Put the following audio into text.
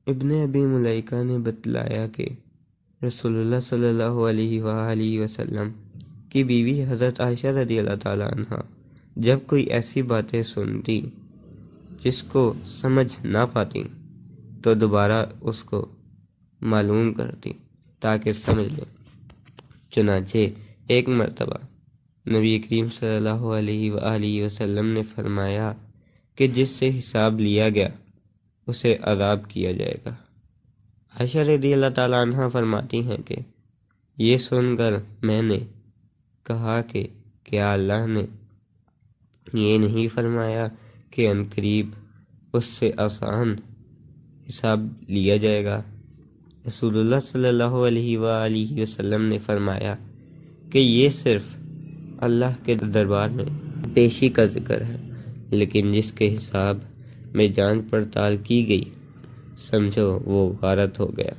ابن ابی ملیکہ نے بتلایا کہ رسول اللہ صلی اللہ علیہ وآلہ وسلم کی بیوی حضرت عائشہ رضی اللہ تعالیٰ عنہ جب کوئی ایسی باتیں سنتی جس کو سمجھ نہ پاتی تو دوبارہ اس کو معلوم کرتی تاکہ سمجھ لیں۔ چنانچہ ایک مرتبہ نبی کریم صلی اللہ علیہ وآلہ وسلم نے فرمایا کہ جس سے حساب لیا گیا اسے عذاب کیا جائے گا۔ عائشہ رضی اللہ تعالیٰ عنہ فرماتی ہیں کہ یہ سن کر میں نے کہا کہ کیا اللہ نے یہ نہیں فرمایا کہ عنقریب اس سے آسان حساب لیا جائے گا؟ رسول اللہ صلی اللہ علیہ وآلہ وسلم نے فرمایا کہ یہ صرف اللہ کے دربار میں پیشی کا ذکر ہے، لیکن جس کے حساب میں جانچ پڑتال کی گئی سمجھو وہ غارت ہو گیا۔